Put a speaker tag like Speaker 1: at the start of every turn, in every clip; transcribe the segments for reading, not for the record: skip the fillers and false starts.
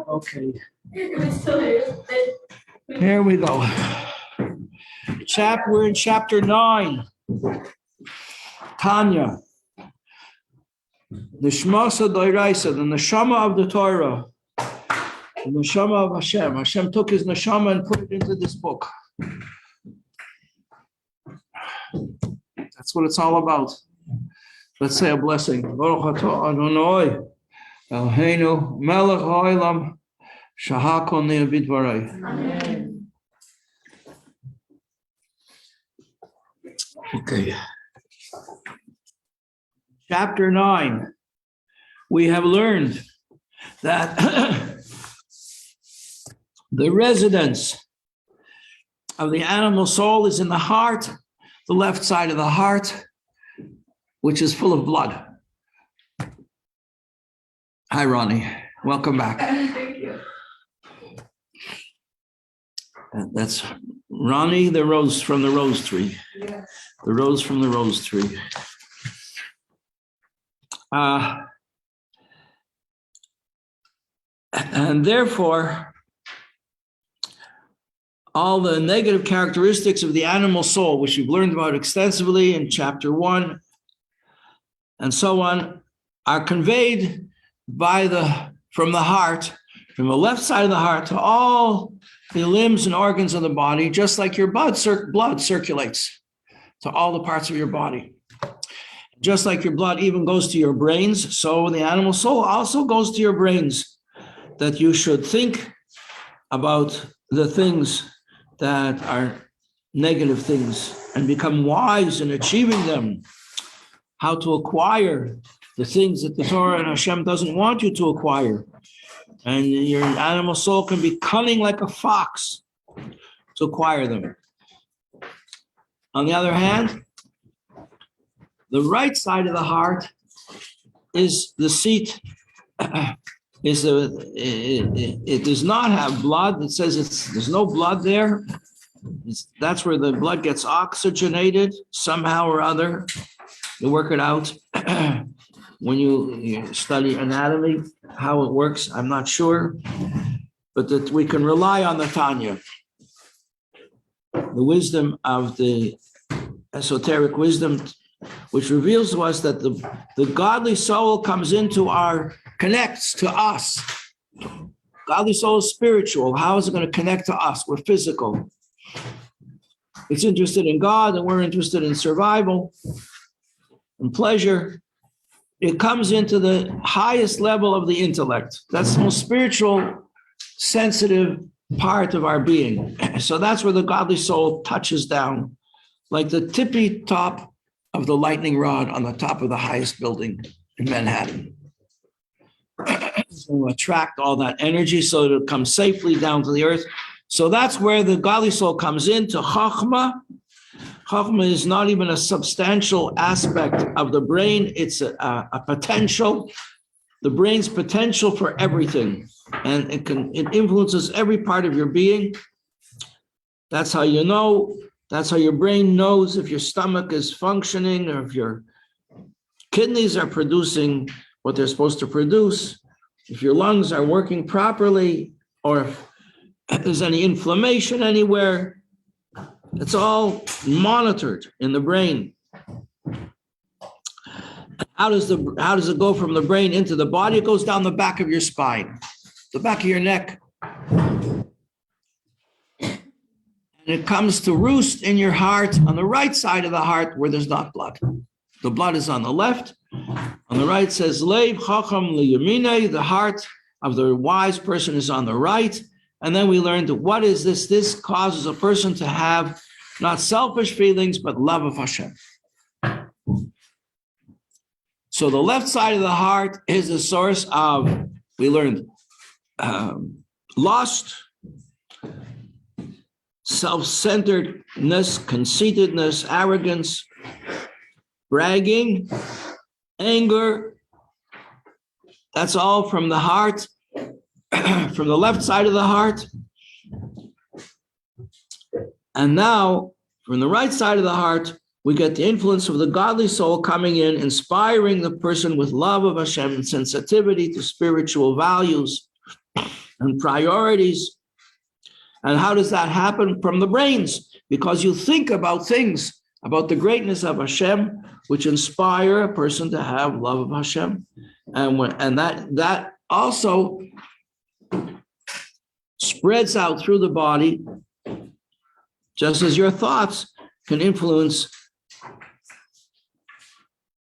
Speaker 1: Okay. Here we go. We're in chapter 9. Tanya. Nishmasa Doiraisa, the neshama of the Torah. The neshama of Hashem. Hashem took his neshama and put it into this book. That's what it's all about. Let's say a blessing. Baruch atah Adonai Eloheinu melech haolam shehakol neh bidvarei. Amen. Okay. Chapter 9. We have learned that the residence of the animal soul is in the heart, the left side of the heart, which is full of blood. Hi, Ronnie. Welcome back.
Speaker 2: Thank you.
Speaker 1: That's Ronnie, the rose from the rose tree.
Speaker 2: Yes.
Speaker 1: The rose from the rose tree. And therefore, all the negative characteristics of the animal soul, which we've learned about extensively in chapter 1, and so on, are conveyed from the heart, from the left side of the heart to all the limbs and organs of the body, just like your blood circulates to all the parts of your body. Just like your blood even goes to your brains, so the animal soul also goes to your brains, that you should think about the things that are negative things and become wise in achieving them, how to acquire the things that the Torah and Hashem doesn't want you to acquire. And your animal soul can be cunning like a fox to acquire them. On the other hand, the right side of the heart is the seat. It does not have blood. It says there's no blood there. That's where the blood gets oxygenated somehow or other. You work it out when you study anatomy, how it works. I'm not sure, but that we can rely on the Tanya, the wisdom of the esoteric wisdom, which reveals to us that the godly soul connects to us. Godly soul is spiritual. How is it going to connect to us? We're physical. It's interested in God, and we're interested in survival and pleasure. It comes into the highest level of the intellect. That's the most spiritual, sensitive part of our being. So that's where the godly soul touches down, like the tippy top of the lightning rod on the top of the highest building in Manhattan. So attract all that energy so that it'll come safely down to the earth. So that's where the godly soul comes into Chachma. Chachma is not even a substantial aspect of the brain. It's a potential, the brain's potential for everything. And it influences every part of your being. That's how you know. That's how your brain knows if your stomach is functioning or if your kidneys are producing what they're supposed to produce, if your lungs are working properly, or if there's any inflammation anywhere. It's all monitored in the brain. How does it go from the brain into the body? It goes down the back of your spine, the back of your neck. And it comes to roost in your heart on the right side of the heart where there's not blood. The blood is on the left. On the right says, Leiv Chacham Liyamine, the heart of the wise person is on the right. And then we learned what is this? This causes a person to have not selfish feelings, but love of Hashem. So the left side of the heart is the source of, we learned, lust, self-centeredness, conceitedness, arrogance, bragging, anger. That's all from the heart, from the left side of the heart. And now, from the right side of the heart, we get the influence of the godly soul coming in, inspiring the person with love of Hashem and sensitivity to spiritual values, and priorities. And how does that happen? From the brains, because you think about things, about the greatness of Hashem, which inspire a person to have love of Hashem. And that also spreads out through the body, just as your thoughts can influence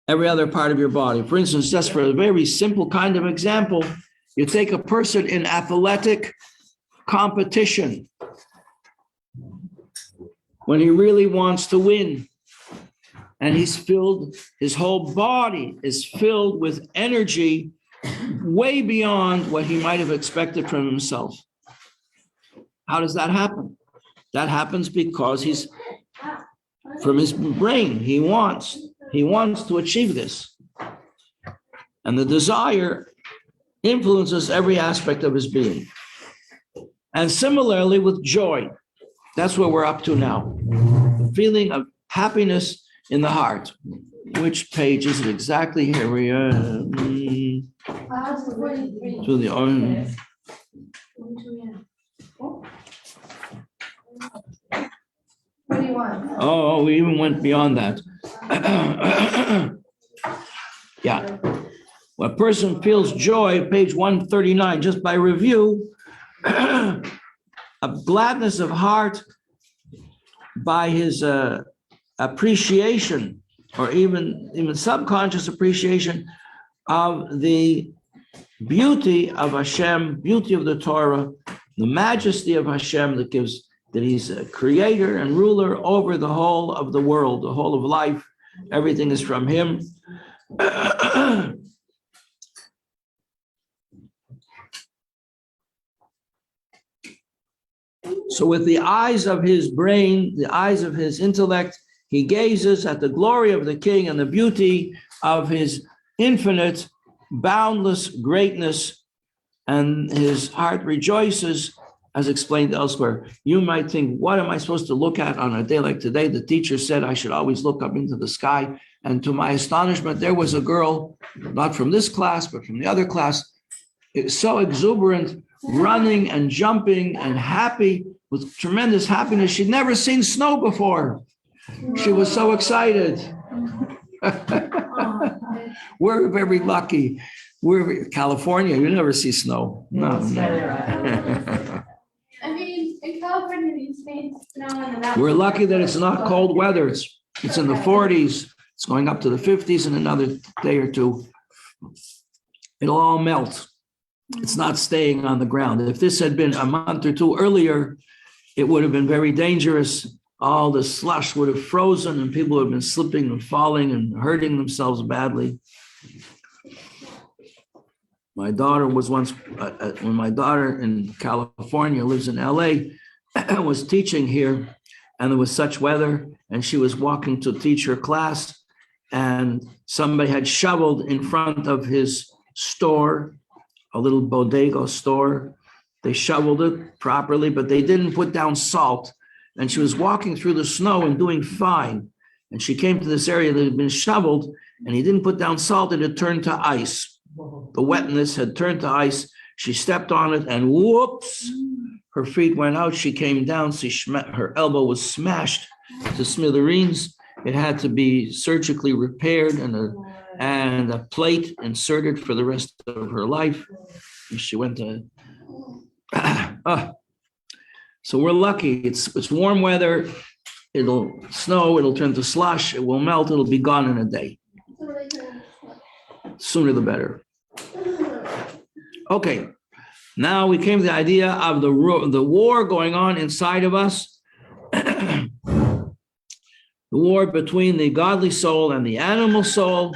Speaker 1: every other part of your body. For instance, just for a very simple kind of example, you take a person in athletic competition when he really wants to win, and his whole body is filled with energy way beyond what he might have expected from himself. How does that happen? That happens because he's from his brain. He wants to achieve this. And the desire influences every aspect of his being. And similarly with joy, that's what we're up to now. The feeling of happiness in the heart. Which page is it exactly? Here we are. To the own.
Speaker 2: What do you want?
Speaker 1: Oh, we even went beyond that. Yeah. When a person feels joy, page 139, just by review, a gladness of heart by his appreciation, or even subconscious appreciation of the beauty of Hashem, beauty of the Torah, the majesty of Hashem that he's a creator and ruler over the whole of the world, the whole of life. Everything is from him. So with the eyes of his brain, the eyes of his intellect, he gazes at the glory of the King and the beauty of his infinite, boundless greatness, and his heart rejoices, as explained elsewhere. You might think, what am I supposed to look at on a day like today? The teacher said I should always look up into the sky. And to my astonishment, there was a girl, not from this class, but from the other class, it was so exuberant, running and jumping and happy, with tremendous happiness. She'd never seen snow before. She was so excited. We're very lucky. We're California, you never see snow. No.
Speaker 2: I mean, in California, these days, snow in the mountains.
Speaker 1: We're lucky that it's not cold weather. It's in the 40s. It's going up to the 50s in another day or two. It'll all melt. It's not staying on the ground. If this had been a month or two earlier, it would have been very dangerous. All the slush would have frozen and people would have been slipping and falling and hurting themselves badly. My daughter was once, when my daughter in California lives in LA, was teaching here, and there was such weather, and she was walking to teach her class, and somebody had shoveled in front of his store, a little bodega store. They shoveled it properly, but they didn't put down salt. And she was walking through the snow and doing fine. And she came to this area that had been shoveled, and he didn't put down salt, and it turned to ice. The wetness had turned to ice. She stepped on it, and whoops, her feet went out. She came down. Her elbow was smashed to smithereens. It had to be surgically repaired and a plate inserted for the rest of her life. And she went to. So we're lucky. It's warm weather. It'll snow. It'll turn to slush. It will melt. It'll be gone in a day. Sooner the better. Okay. Now we came to the idea of the war going on inside of us. The war between the godly soul and the animal soul,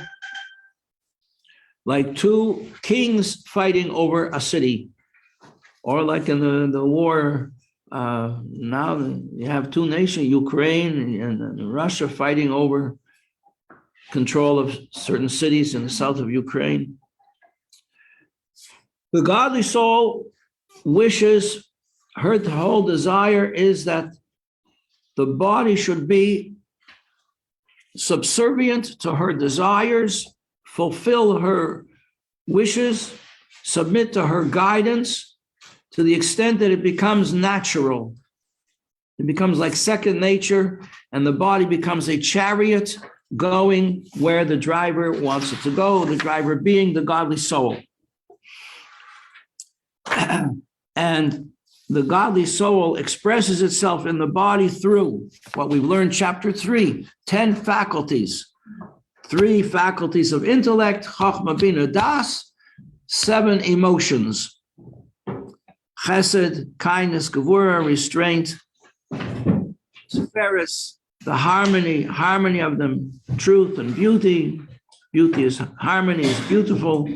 Speaker 1: like two kings fighting over a city, or like in the war now you have two nations, Ukraine and Russia, fighting over control of certain cities in the south of Ukraine. The godly soul wishes, her whole desire is that the body should be subservient to her desires, fulfill her wishes, submit to her guidance to the extent that it becomes natural. It becomes like second nature, and the body becomes a chariot going where the driver wants it to go, the driver being the godly soul. And the godly soul expresses itself in the body through what we've learned, chapter 3, 10 faculties. 3 faculties of intellect, Chochmah, Bina, Das, 7 emotions, Chesed, kindness, Gevurah, restraint, Seferis, the harmony of them, truth and beauty. Beauty is harmony, is beautiful,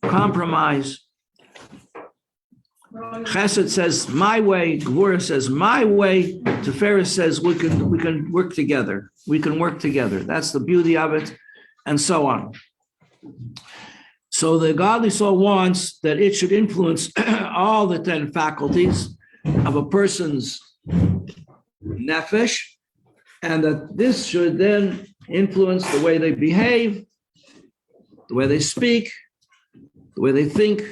Speaker 1: compromise. Chesed says my way, Gevurah says my way, Seferis says we can work together. We can work together. That's the beauty of it, and so on. So the godly soul wants that it should influence all the 10 faculties of a person's nefesh, and that this should then influence the way they behave, the way they speak, the way they think,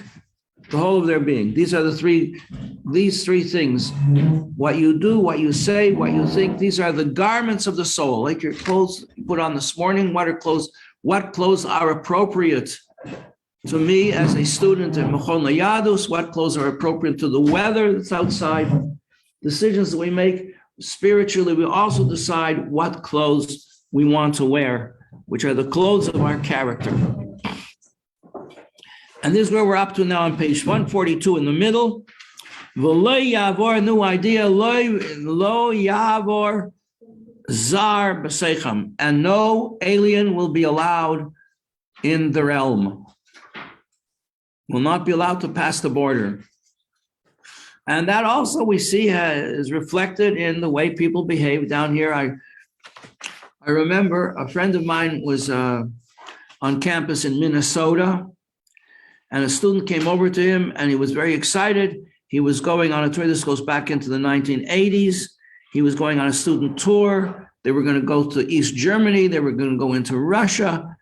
Speaker 1: the whole of their being. These are these three things. What you do, what you say, what you think, these are the garments of the soul, like your clothes you put on this morning. What clothes are appropriate to me as a student in Mechon Yadus? What clothes are appropriate to the weather that's outside? Decisions that we make spiritually, we also decide what clothes we want to wear, which are the clothes of our character. And this is where we're up to now on page 142 in the middle. V'lo yavor, new idea, lo yavor zar b'seicham, and no alien will be allowed in the realm. Will not be allowed to pass the border. And that also we see is reflected in the way people behave down here. I remember a friend of mine was on campus in Minnesota, and a student came over to him and he was very excited. He was going on a tour. This goes back into the 1980s. He was going on a student tour. They were going to go to East Germany. They were going to go into Russia.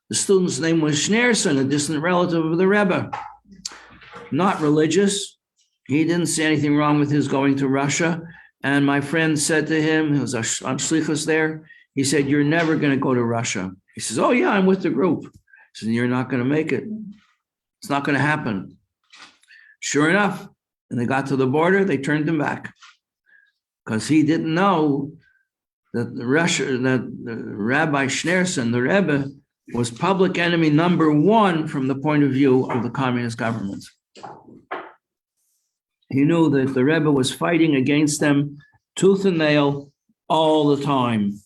Speaker 1: The student's name was Schneerson, a distant relative of the Rebbe. Not religious. He didn't see anything wrong with his going to Russia. And my friend said to him, he was on shlichus there, he said, "You're never going to go to Russia." He says, "Oh yeah, I'm with the group." He said, "You're not going to make it. It's not going to happen." Sure enough, when they got to the border, they turned him back because he didn't know that the Rabbi Schneerson, the Rebbe, was public enemy number 1 from the point of view of the communist government. He knew that the Rebbe was fighting against them tooth and nail all the time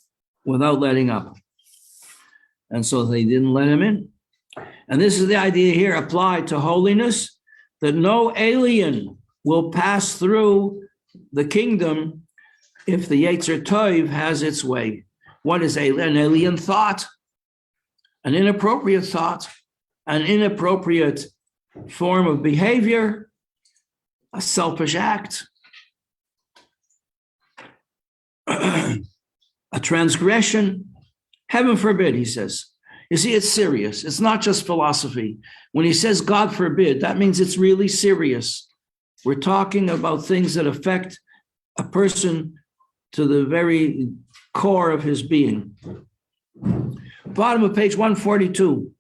Speaker 1: without letting up. And so they didn't let him in. And this is the idea here applied to holiness, that no alien will pass through the kingdom if the Yetzer Tov has its way. What is an alien thought? An inappropriate thought, an inappropriate form of behavior, a selfish act, a transgression. Heaven forbid, he says. You see, it's serious. It's not just philosophy. When he says God forbid, that means it's really serious. We're talking about things that affect a person to the very core of his being. Bottom of page 142.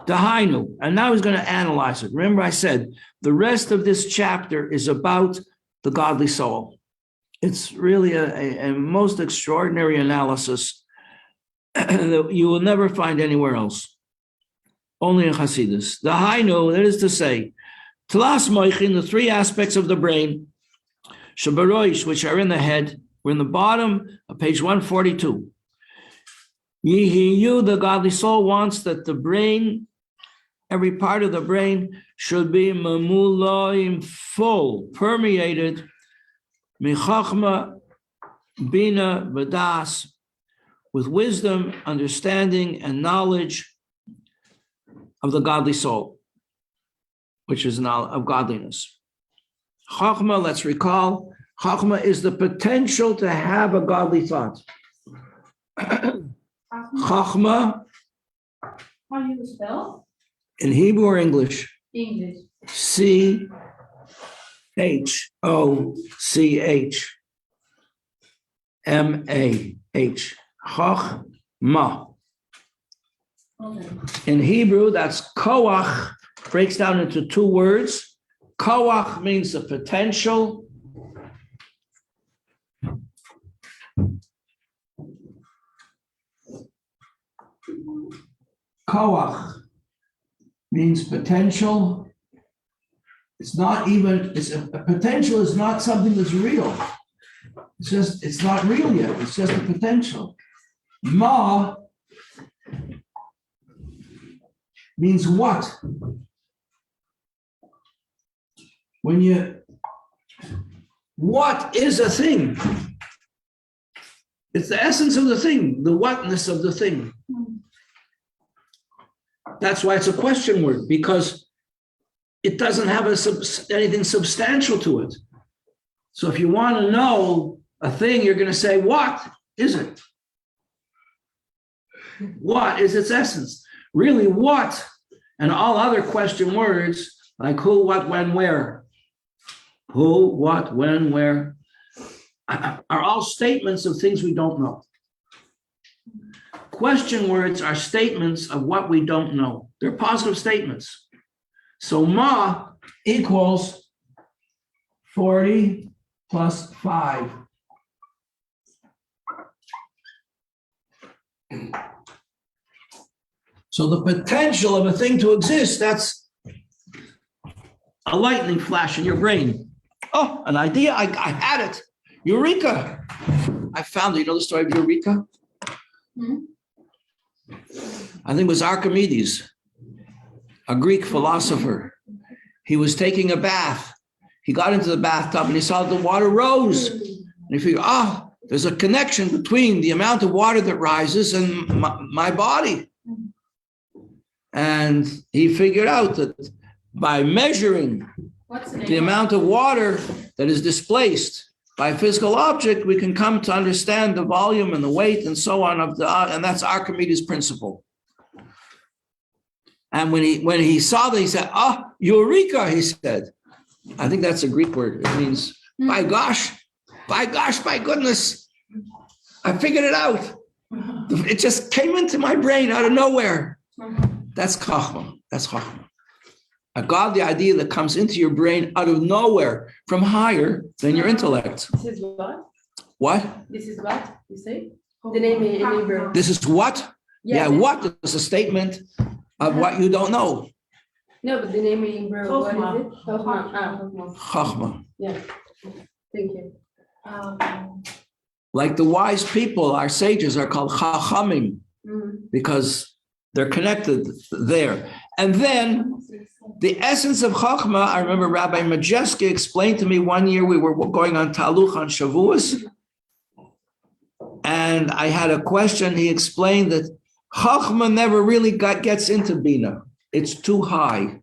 Speaker 1: Dahainu, and now he's going to analyze it. Remember I said, the rest of this chapter is about the godly soul. It's really a most extraordinary analysis that you will never find anywhere else. Only in Hasidus. Dahainu, that is to say, Tlas Moichin, the 3 aspects of the brain, Shabaroish, which are in the head, we're in the bottom of page 142. Yihiyu, the godly soul wants that the brain, every part of the brain, should be mamuloim, full, permeated, michachma, bina, vadas, with wisdom, understanding, and knowledge of the godly soul, which is knowledge of godliness. Chachma, let's recall, Chachma is the potential to have a godly thought. Chachma,
Speaker 2: How do you spell?
Speaker 1: in Hebrew or English?
Speaker 2: English.
Speaker 1: Chochmah. Chochmah.
Speaker 2: Okay.
Speaker 1: In Hebrew, that's koach, breaks down into two words. Koach means the potential. Koach means potential. It's not even, a potential is not something that's real. It's not real yet. It's just a potential. Ma means what? What is a thing? It's the essence of the thing, the whatness of the thing. That's why it's a question word, because it doesn't have anything substantial to it. So if you want to know a thing, you're going to say, what is it? What is its essence? Really, what? And all other question words like who, what, when, where. Who, what, when, where are all statements of things we don't know. Question words are statements of what we don't know. They're positive statements. So ma equals 40 plus 5. So the potential of a thing to exist, that's a lightning flash in your brain. Oh, an idea, I had it. Eureka. I found it. You know the story of Eureka? I think it was Archimedes, a Greek philosopher. He was taking a bath. He got into the bathtub and he saw the water rose. And he figured, there's a connection between the amount of water that rises and my body. And he figured out that by measuring the amount of water that is displaced by a physical object, we can come to understand the volume and the weight and so on of and that's Archimedes' principle. And when he saw that, he said, Eureka, he said. I think that's a Greek word. It means, by gosh, by goodness, I figured it out. It just came into my brain out of nowhere. That's Chochmah. That's Chochmah. A godly idea that comes into your brain out of nowhere from higher than your intellect.
Speaker 3: This is what?
Speaker 1: What?
Speaker 3: This is what you say? The name in Hebrew.
Speaker 1: This is what? Yeah, what is a statement of what you don't know.
Speaker 3: No, but the name in Hebrew, what is it?
Speaker 1: Chochmah.
Speaker 3: Yeah. Thank you.
Speaker 1: Like the wise people, our sages are called Chachamim because they're connected there. And then the essence of Chochmah, I remember Rabbi Majeski explained to me one year, we were going on Taluch on Shavuos, and I had a question. He explained that Chochmah never really gets into Bina. It's too high.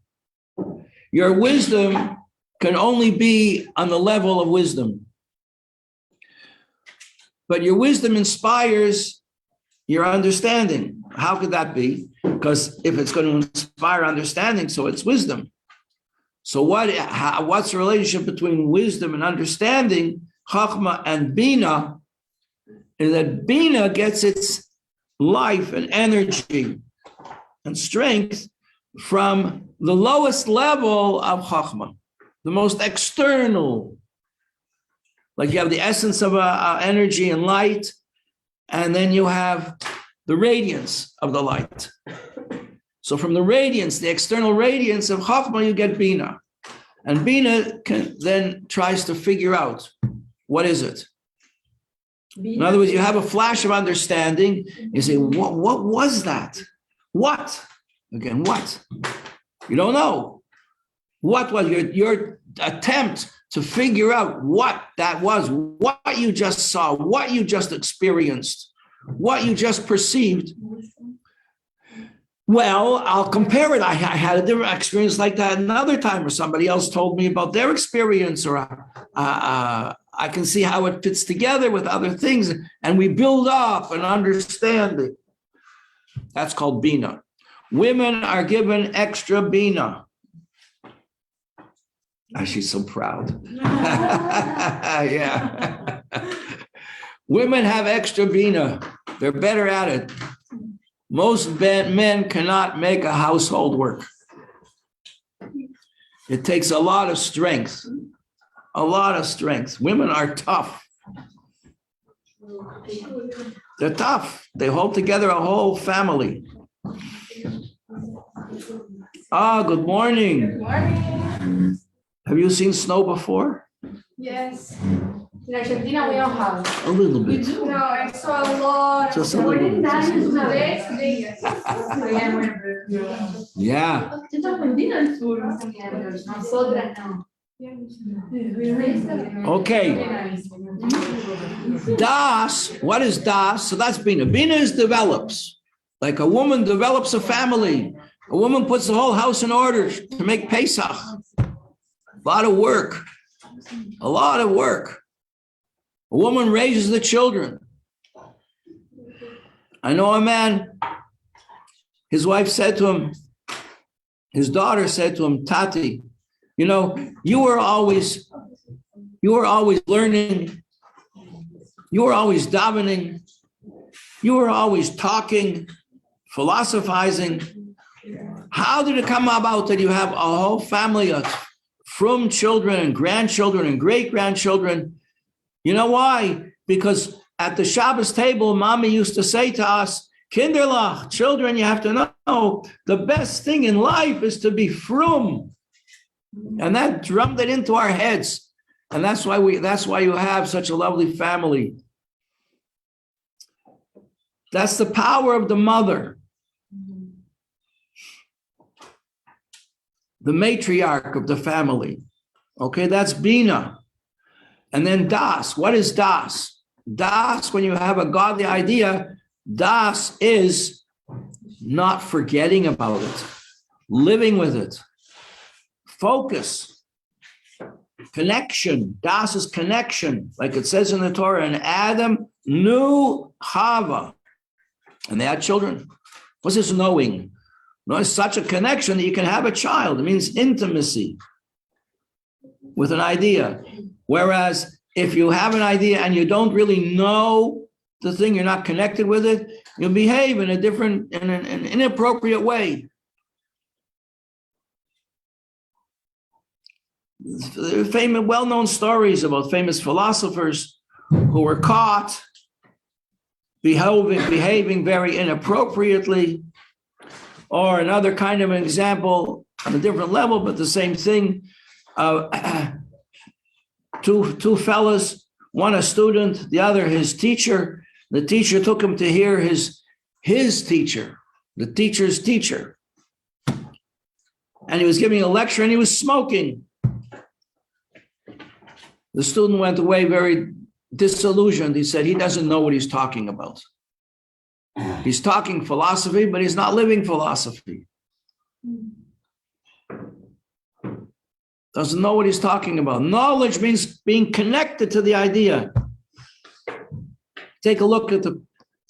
Speaker 1: Your wisdom can only be on the level of wisdom. But your wisdom inspires your understanding. How could that be? Because if it's going to inspire understanding, so it's wisdom. So what's the relationship between wisdom and understanding, Chachma and Bina? Is that Bina gets its life and energy and strength from the lowest level of Chachma, the most external. Like you have the essence of energy and light, and then you have the radiance of the light. So from the radiance, the external radiance of Chachma, you get Bina. And Bina then tries to figure out, what is it? In other words, you have a flash of understanding. You say, what was that? What? Again, what? You don't know. What was your attempt to figure out what that was, what you just saw, what you just experienced, what you just perceived. Well, I'll compare it. I had a different experience like that another time, or somebody else told me about their experience, or I can see how it fits together with other things, and we build up an understanding. That's called Bina. Women are given extra Bina. Ah, she's so proud. Yeah. Women have extra bina. They're better at it. Most men cannot make a household work. It takes a lot of strength. A lot of strength. Women are tough. They're tough. They hold together a whole family. Ah, good morning.
Speaker 2: Good morning.
Speaker 1: Have you seen snow before?
Speaker 2: Yes. In Argentina, we don't have.
Speaker 1: A little bit.
Speaker 2: No, I saw a lot.
Speaker 1: Just a little bit.
Speaker 2: Una vez, Vegas.
Speaker 1: Yeah.
Speaker 2: Nosotras no.
Speaker 1: Okay. Das, what is das? So that's Bina. Bina is develops. Like a woman develops a family. A woman puts the whole house in order to make Pesach. A lot of work. A lot of work. A woman raises the children. I know a man, his wife said to him, his daughter said to him, Tati, you know, you were always learning. You were always davening. You were always talking, philosophizing. How did it come about that you have a whole family of from children and grandchildren and great-grandchildren? You know why? Because at the Shabbos table, Mommy used to say to us, Kinderlach, children, you have to know the best thing in life is to be frum. And that drummed it into our heads. And that's why you have such a lovely family. That's the power of the mother. The matriarch of the family. Okay, that's Bina. And then Das. What is Das? Das, when you have a godly idea, Das is not forgetting about it, living with it. Focus. Connection. Das is connection. Like it says in the Torah, and Adam knew Chava. And they had children. What's this knowing? No, it's such a connection that you can have a child. It means intimacy with an idea. Whereas if you have an idea and you don't really know the thing, you're not connected with it, you'll behave in an inappropriate way. Famous, well-known stories about famous philosophers who were caught behaving very inappropriately. Or another kind of an example on a different level, but the same thing. Two fellas, one a student, the other his teacher. The teacher took him to hear his teacher, the teacher's teacher. And he was giving a lecture and he was smoking. The student went away very disillusioned. He said he doesn't know what he's talking about. He's talking philosophy, but he's not living philosophy. Doesn't know what he's talking about. Knowledge means being connected to the idea. Take a look at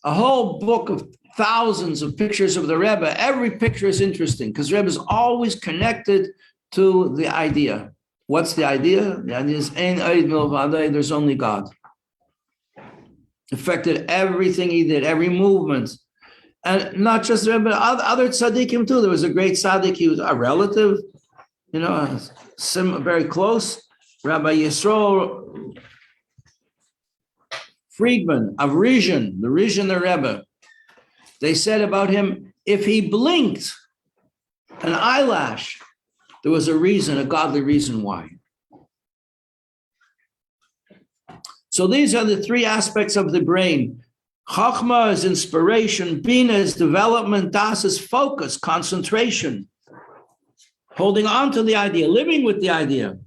Speaker 1: a whole book of thousands of pictures of the Rebbe. Every picture is interesting because the Rebbe is always connected to the idea. What's the idea? The idea is Ein Od Milvado, there's only God. Affected everything he did, every movement. And not just the Rebbe, other tzaddikim too. There was a great tzaddik, he was a relative, very close. Rabbi Yisroel Friedman of Rishon, the Rebbe. They said about him, if he blinked an eyelash, there was a reason, a godly reason why. So these are the three aspects of the brain. Chachma is inspiration, Bina is development, Das is focus, concentration, holding on to the idea, living with the idea.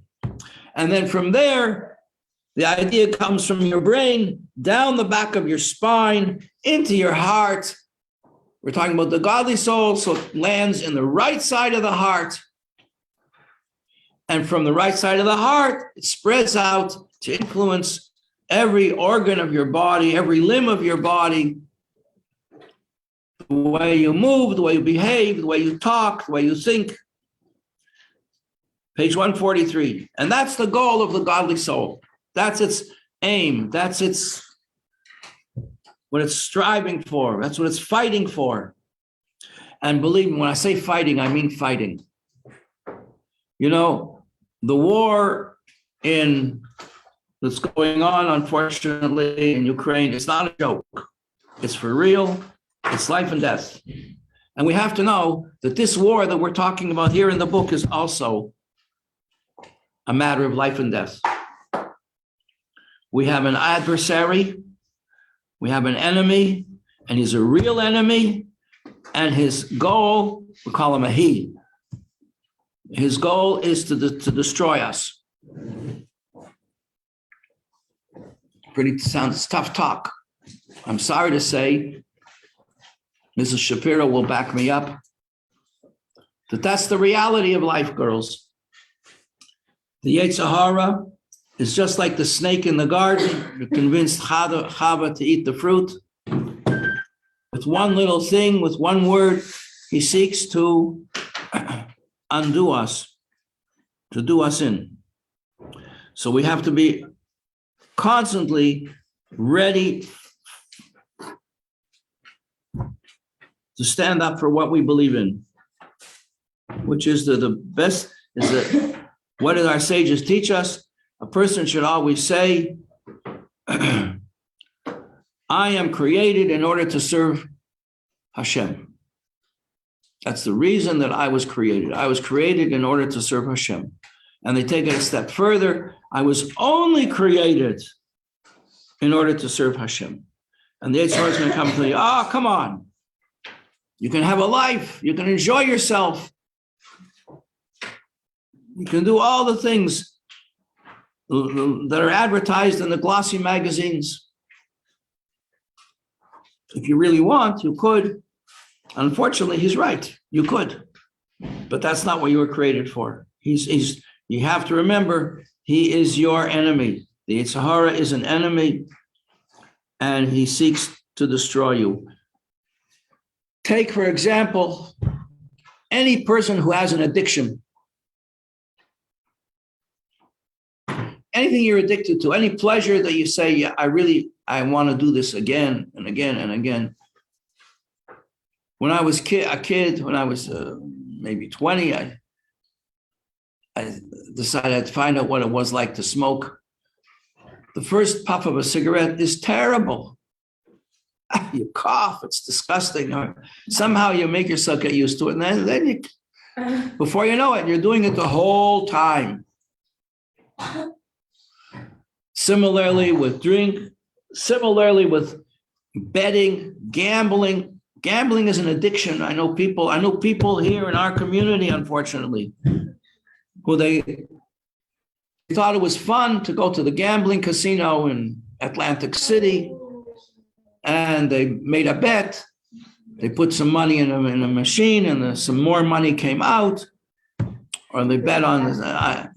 Speaker 1: And then from there, the idea comes from your brain, down the back of your spine, into your heart. We're talking about the godly soul, so it lands in the right side of the heart. And from the right side of the heart, it spreads out to influence every organ of your body, every limb of your body, the way you move, the way you behave, the way you talk, the way you think. Page 143. And that's the goal of the godly soul. That's its aim. That's what it's striving for. That's what it's fighting for. And believe me, when I say fighting, I mean fighting. You know, the war that's going on, unfortunately, in Ukraine, it's not a joke. It's for real. It's life and death. And we have to know that this war that we're talking about here in the book is also a matter of life and death. We have an adversary, we have an enemy, and he's a real enemy, and his goal, we call him a he. His goal is to destroy us. Sounds tough talk. I'm sorry to say, Mrs. Shapiro will back me up, that's the reality of life, girls. The Yetzer Hara is just like the snake in the garden. You're convinced Chava to eat the fruit. With one little thing, with one word, he seeks to undo us, to do us in. So we have to be constantly ready to stand up for what we believe in, which is the best, is that what did our sages teach us? A person should always say, I am created in order to serve Hashem. That's the reason that I was created. I was created in order to serve Hashem. And they take it a step further. I was only created in order to serve Hashem. And the Yetzer Hara is going to come to you, come on. You can have a life. You can enjoy yourself. You can do all the things that are advertised in the glossy magazines. If you really want, you could. Unfortunately, he's right. You could. But that's not what you were created for. You have to remember, he is your enemy. The Yetzer Hara is an enemy, and he seeks to destroy you. Take, for example, any person who has an addiction. Anything you're addicted to, any pleasure that you say, yeah, I want to do this again and again and again. When I was a kid, when I was maybe 20, I decided to find out what it was like to smoke. The first puff of a cigarette is terrible. You cough, it's disgusting. Or somehow you make yourself get used to it. And then you, before you know it, you're doing it the whole time. Similarly with drink, similarly with betting, gambling. Gambling is an addiction. I know people here in our community, unfortunately, who they thought it was fun to go to the gambling casino in Atlantic City, and they made a bet. They put some money in a machine, and some more money came out, or they bet on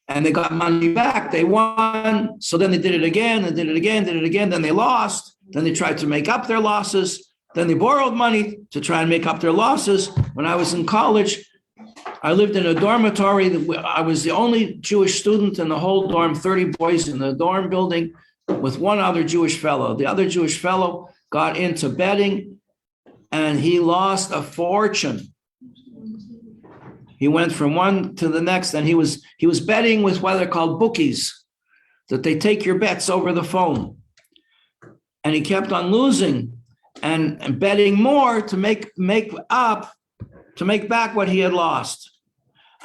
Speaker 1: and they got money back. They won. So then they did it again, and did it again, then they lost. Then they tried to make up their losses. Then they borrowed money to try and make up their losses. When I was in college, I lived in a dormitory. I was the only Jewish student in the whole dorm, 30 boys in the dorm building, with one other Jewish fellow. The other Jewish fellow got into betting, and he lost a fortune. He went from one to the next, and he was betting with what are called bookies, that they take your bets over the phone. And he kept on losing and betting more to make back what he had lost,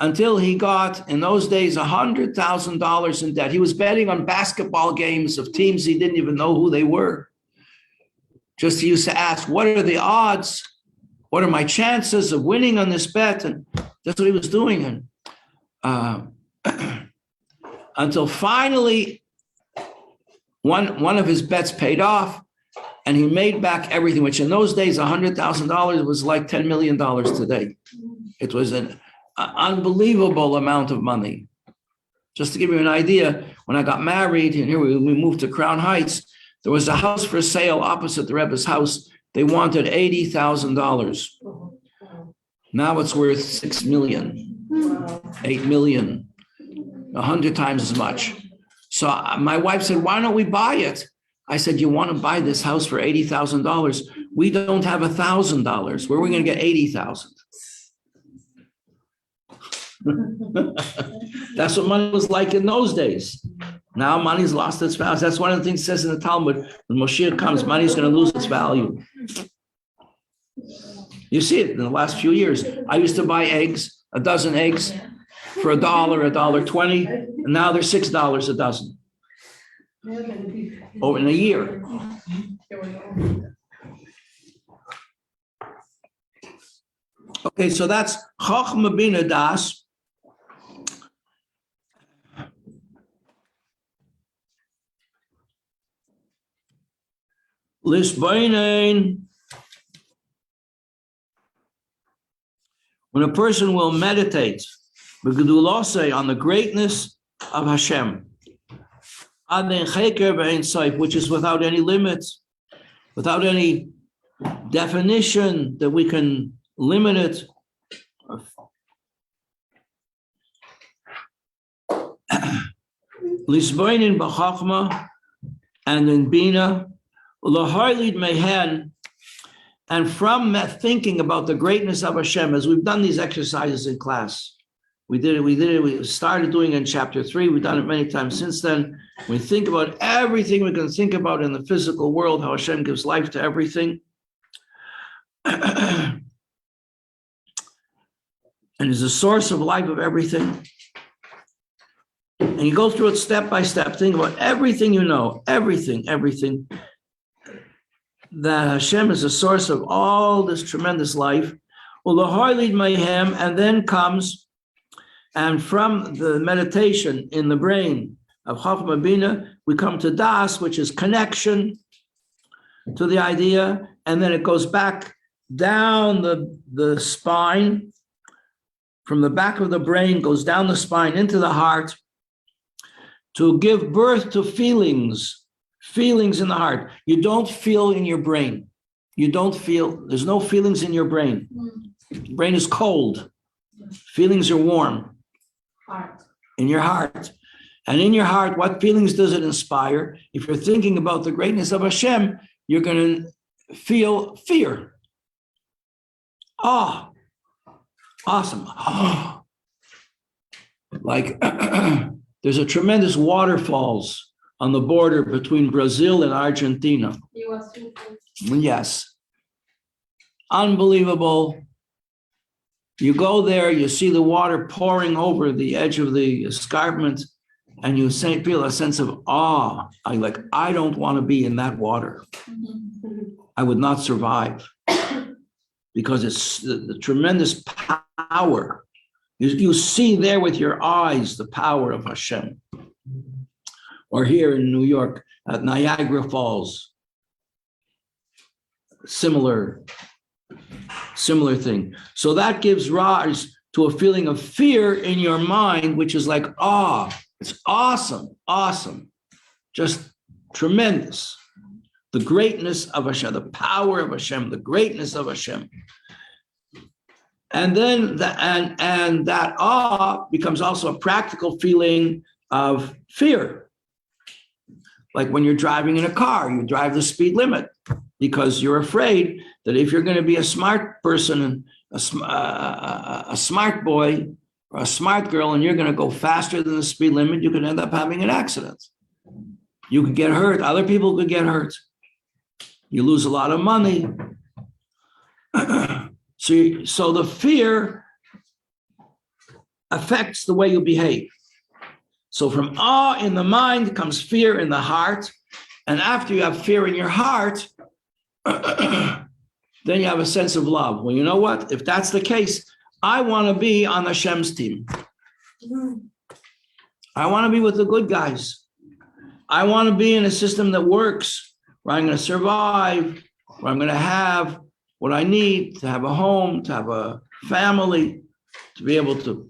Speaker 1: until he got, in those days, $100,000 in debt. He was betting on basketball games of teams he didn't even know who they were. Just he used to ask, what are the odds? What are my chances of winning on this bet? And that's what he was doing. And until finally, one of his bets paid off, and he made back everything, which in those days, $100,000 was like $10 million today. It was an unbelievable amount of money. Just to give you an idea, when I got married, and here we moved to Crown Heights, there was a house for sale opposite the Rebbe's house. They wanted $80,000. Now it's worth $6 million.
Speaker 3: Wow.
Speaker 1: 8 million, 100 times as much. So my wife said, why don't we buy it? I said, you want to buy this house for $80,000? We don't have $1,000. Where are we going to get 80,000? That's what money was like in those days. Now money's lost its value. That's one of the things it says in the Talmud. When Moshiach comes, money's going to lose its value. You see it in the last few years. I used to buy eggs, a dozen eggs for $1, $1.20, and now they're $6 a dozen. Oh, in a year. Okay, so that's Chochmah Bina Das. Lisbainen. When a person will meditate on the greatness of Hashem, which is without any limits, without any definition that we can limit it. Lisbainen b'chachma, and in Bina, Laharlid mehen, and from thinking about the greatness of Hashem, as we've done these exercises in class, we started doing it in chapter 3, we've done it many times since then. We think about everything we can think about in the physical world, how Hashem gives life to everything. And is the source of life of everything. And you go through it step by step, think about everything you know, everything. That Hashem is the source of all this tremendous life. And then comes, and from the meditation in the brain of Chochmah Bina, we come to Das, which is connection to the idea, and then it goes back down the spine, from the back of the brain, goes down the spine into the heart to give birth to feelings in the heart. You don't feel in your brain. You don't feel, there's no feelings in your brain. The brain is cold. Feelings are warm. In your heart. And in your heart, what feelings does it inspire? If you're thinking about the greatness of Hashem, you're going to feel fear. Oh, awesome. Oh. Like there's a tremendous waterfalls on the border between Brazil and Argentina. Yes. Unbelievable. You go there, you see the water pouring over the edge of the escarpment, and you feel a sense of awe. I don't want to be in that water. I would not survive because it's the tremendous power. You see there with your eyes the power of Hashem. Or here in New York at Niagara Falls, similar thing. So that gives rise to a feeling of fear in your mind, which is like, it's awesome, just tremendous. The greatness of Hashem, the power of Hashem, the greatness of Hashem. And then that awe becomes also a practical feeling of fear. Like when you're driving in a car, you drive the speed limit because you're afraid that if you're going to be a smart person, a smart boy or a smart girl, and you're going to go faster than the speed limit, you could end up having an accident. You could get hurt. Other people could get hurt. You lose a lot of money. So the fear affects the way you behave. So from awe in the mind comes fear in the heart. And after you have fear in your heart, then you have a sense of love. Well, you know what? If that's the case, I want to be on Hashem's team. I want to be with the good guys. I want to be in a system that works, where I'm going to survive, where I'm going to have what I need to have a home, to have a family, to be able to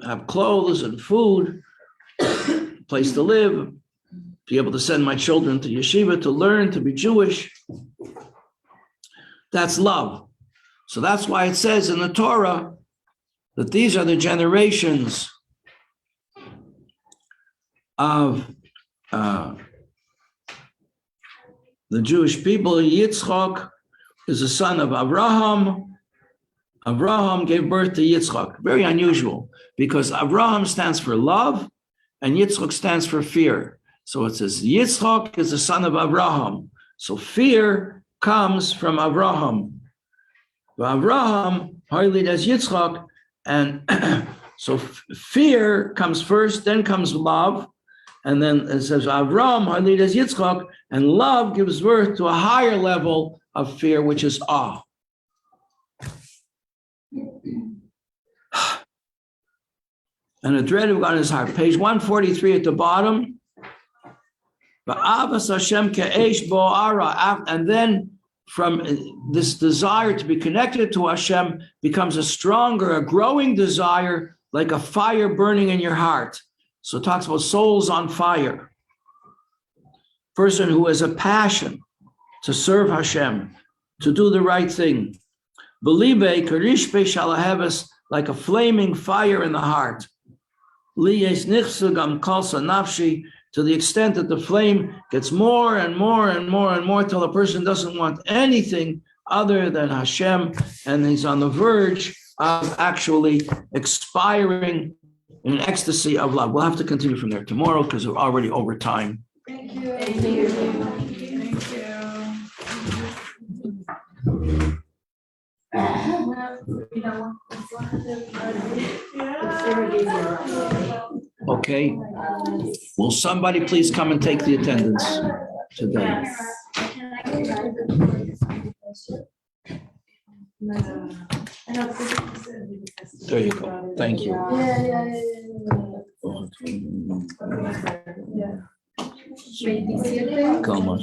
Speaker 1: have clothes and food, place to live, be able to send my children to yeshiva to learn, to be Jewish. That's love. So that's why it says in the Torah, that these are the generations of the Jewish people. Yitzchak is the son of Abraham. Abraham gave birth to Yitzchak. Very unusual, because Abraham stands for love and Yitzchak stands for fear. So it says Yitzchak is the son of Abraham. So fear comes from Abraham. Abraham hardly does Yitzchak, and so fear comes first, then comes love, and then it says Abraham hardly does Yitzchak, and love gives birth to a higher level of fear, which is awe. And the dread of God in his heart. Page 143 at the bottom. And then from this desire to be connected to Hashem becomes a stronger, a growing desire, like a fire burning in your heart. So it talks about souls on fire. Person who has a passion to serve Hashem, to do the right thing. Believe like a flaming fire in the heart. To the extent that the flame gets more and more and more and more till a person doesn't want anything other than Hashem, and he's on the verge of actually expiring in ecstasy of love. We'll have to continue from there tomorrow because we're already over time.
Speaker 2: Thank you.
Speaker 3: Thank you.
Speaker 1: Okay. Will somebody please come and take the attendance today? There you go. Thank you. Come on.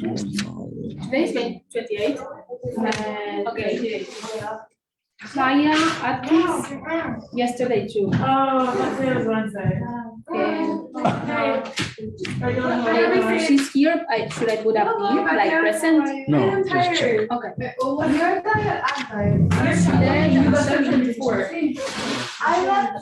Speaker 2: Today's 28. Okay. Tanya, Atkins, yesterday too.
Speaker 4: Oh, that's it was Wednesday.
Speaker 2: She's here. Should I put up here, like present?
Speaker 1: No, just check.
Speaker 2: Okay.
Speaker 4: Yesterday, you mentioned before.
Speaker 2: I left